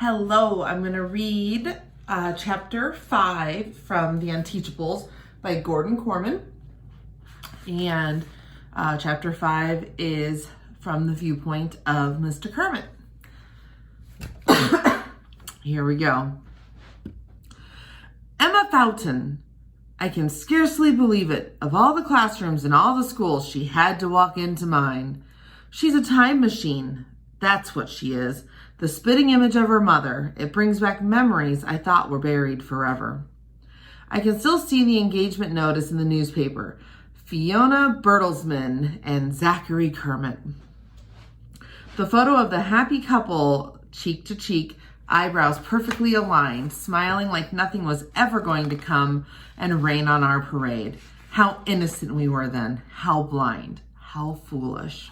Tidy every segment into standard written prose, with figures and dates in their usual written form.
Hello, I'm going to read chapter 5 from the Unteachables by Korman. And chapter 5 is from the viewpoint of Mr. Kermit. Here we go. Emma Fountain. I can scarcely believe it. Of all the classrooms in all the schools, she had to walk into mine. She's a time machine. That's what she is. The spitting image of her mother. It brings back memories I thought were buried forever. I can still see the engagement notice in the newspaper. Fiona Bertelsmann and Zachary Kermit. The photo of the happy couple, cheek to cheek, eyebrows perfectly aligned, smiling like nothing was ever going to come and rain on our parade. How innocent we were then. How blind. How foolish.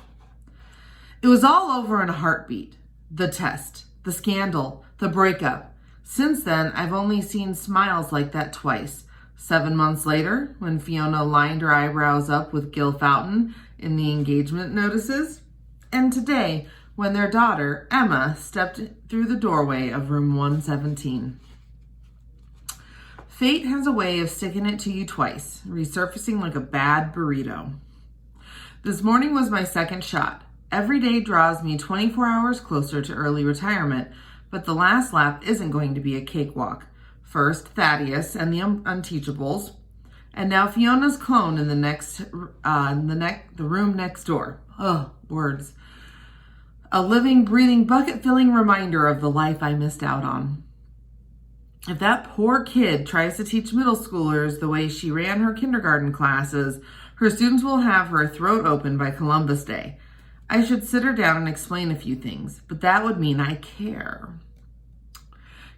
It was all over in a heartbeat. The test, the scandal, the breakup. Since then, I've only seen smiles like that twice. 7 months later, when Fiona lined her eyebrows up with Gil Fountain in the engagement notices. And today, when their daughter, Emma, stepped through the doorway of room 117. Fate has a way of sticking it to you twice, resurfacing like a bad burrito. This morning was my second shot. Every day draws me 24 hours closer to early retirement, but the last lap isn't going to be a cakewalk. First, Thaddeus and the Unteachables, and now Fiona's clone in the room next door. Oh, words. A living, breathing, bucket-filling reminder of the life I missed out on. If that poor kid tries to teach middle schoolers the way she ran her kindergarten classes, her students will have her throat open by Columbus Day. I should sit her down and explain a few things, but that would mean I care.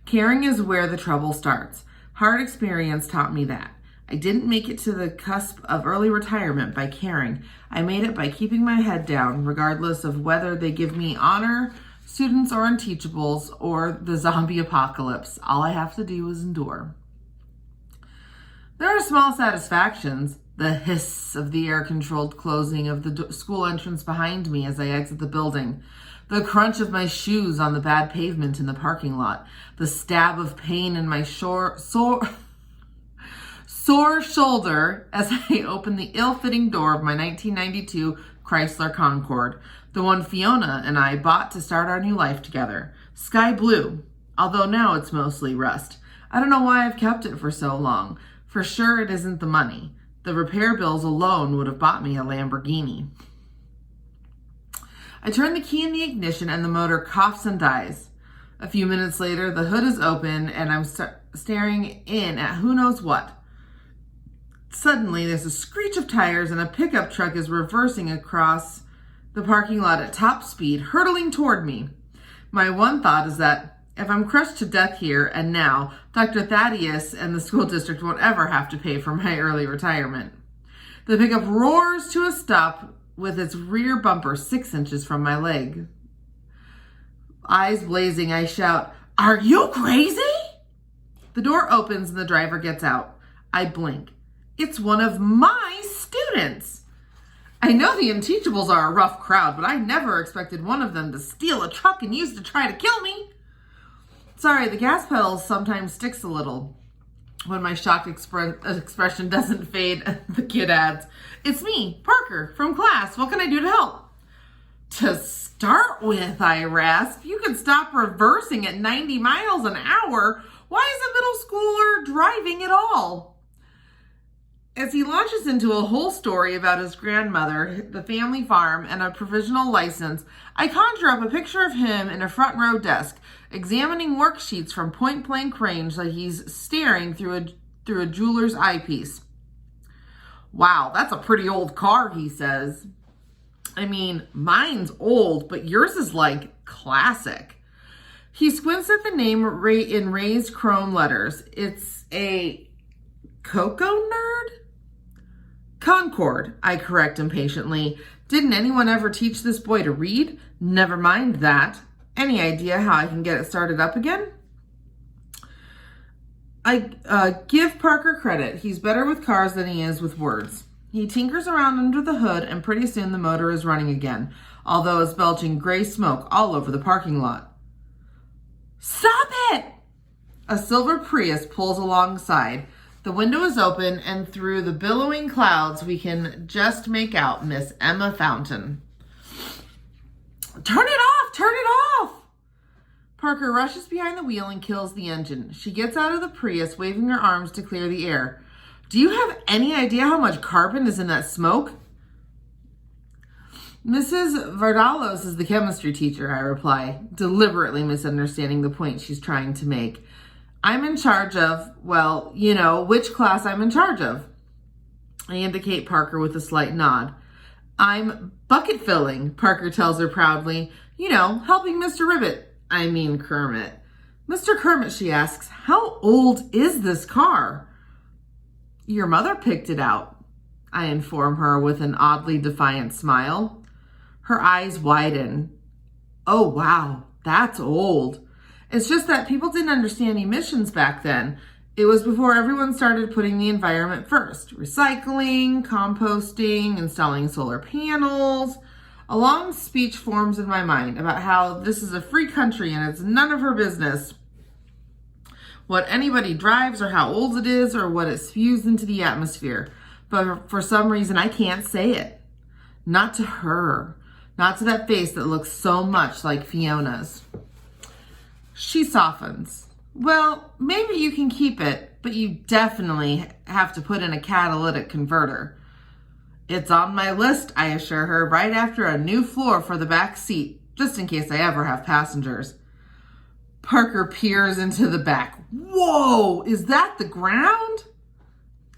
Caring is where the trouble starts. Hard experience taught me that. I didn't make it to the cusp of early retirement by caring. I made it by keeping my head down, regardless of whether they give me honor, students, or Unteachables, or the zombie apocalypse. All I have to do is endure. There are small satisfactions. The hiss of the air-controlled closing of the school entrance behind me as I exit the building. The crunch of my shoes on the bad pavement in the parking lot. The stab of pain in my sore shoulder as I open the ill-fitting door of my 1992 Chrysler Concorde. The one Fiona and I bought to start our new life together. Sky blue, although now it's mostly rust. I don't know why I've kept it for so long. For sure it isn't the money. The repair bills alone would have bought me a Lamborghini. I turn the key in the ignition and the motor coughs and dies. A few minutes later, the hood is open and I'm staring in at who knows what. Suddenly, there's a screech of tires and a pickup truck is reversing across the parking lot at top speed, hurtling toward me. My one thought is that if I'm crushed to death here and now, Dr. Thaddeus and the school district won't ever have to pay for my early retirement. The pickup roars to a stop with its rear bumper 6 inches from my leg. Eyes blazing, I shout, "Are you crazy?" The door opens and the driver gets out. I blink. It's one of my students. I know the Unteachables are a rough crowd, but I never expected one of them to steal a truck and use it to try to kill me. Sorry, the gas pedal sometimes sticks a little. When my shocked expression doesn't fade, the kid adds, "It's me, Parker, from class. What can I do to help?" To start with, I rasp, you could stop reversing at 90 miles an hour. Why is a middle schooler driving at all? As he launches into a whole story about his grandmother, the family farm, and a provisional license, I conjure up a picture of him in a front row desk, examining worksheets from point-blank range like he's staring through a jeweler's eyepiece. "Wow, that's a pretty old car," he says. "I mean, mine's old, but yours is like classic." He squints at the name in raised chrome letters. It's a Cocoa Nerd? Concorde, I correct impatiently. Didn't anyone ever teach this boy to read? Never mind that. Any idea how I can get it started up again? I give Parker credit. He's better with cars than he is with words. He tinkers around under the hood and pretty soon the motor is running again, although it's belching gray smoke all over the parking lot. Stop it! A silver Prius pulls alongside. The window is open, and through the billowing clouds, we can just make out Miss Emma Fountain. Turn it off! Turn it off! Parker rushes behind the wheel and kills the engine. She gets out of the Prius, waving her arms to clear the air. Do you have any idea how much carbon is in that smoke? Mrs. Vardalos is the chemistry teacher, I reply, deliberately misunderstanding the point she's trying to make. I'm in charge of, well, you know, which class I'm in charge of. I indicate Parker with a slight nod. I'm bucket filling, Parker tells her proudly. You know, helping Mr. Kermit. Mr. Kermit, she asks, how old is this car? Your mother picked it out, I inform her with an oddly defiant smile. Her eyes widen. Oh, wow, that's old. It's just that people didn't understand emissions back then. It was before everyone started putting the environment first. Recycling, composting, installing solar panels. A long speech forms in my mind about how this is a free country and it's none of her business what anybody drives or how old it is or what it spews into the atmosphere. But for some reason, I can't say it. Not to her. Not to that face that looks so much like Fiona's. She softens. Well, maybe you can keep it, but you definitely have to put in a catalytic converter. It's on my list, I assure her, right after a new floor for the back seat, just in case I ever have passengers. Parker peers into the back. Whoa, is that the ground?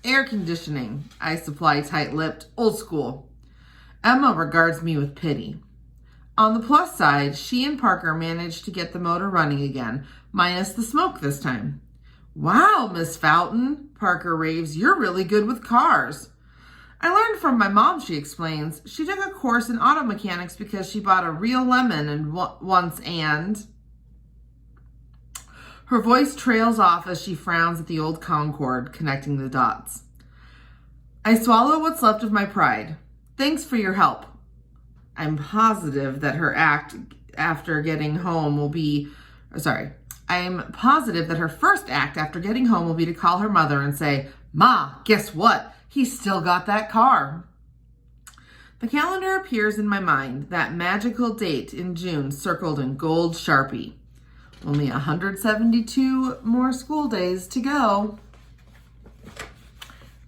Air conditioning, I supply tight-lipped, old school. Emma regards me with pity. On the plus side, she and Parker managed to get the motor running again, minus the smoke this time. Wow, Miss Fountain, Parker raves, you're really good with cars. I learned from my mom, she explains. She took a course in auto mechanics because she bought a real lemon once and... Her voice trails off as she frowns at the old Concorde, connecting the dots. I swallow what's left of my pride. Thanks for your help. I'm positive that her act after getting home will be... I'm positive that her first act after getting home will be to call her mother and say, Ma, guess what? He's still got that car. The calendar appears in my mind, that magical date in June circled in gold Sharpie. Only 172 more school days to go.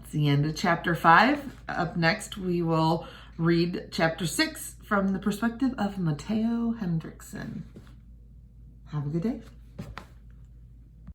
It's the end of chapter 5. Up next, we will read chapter 6 from the perspective of Matteo Hendrickson. Have a good day.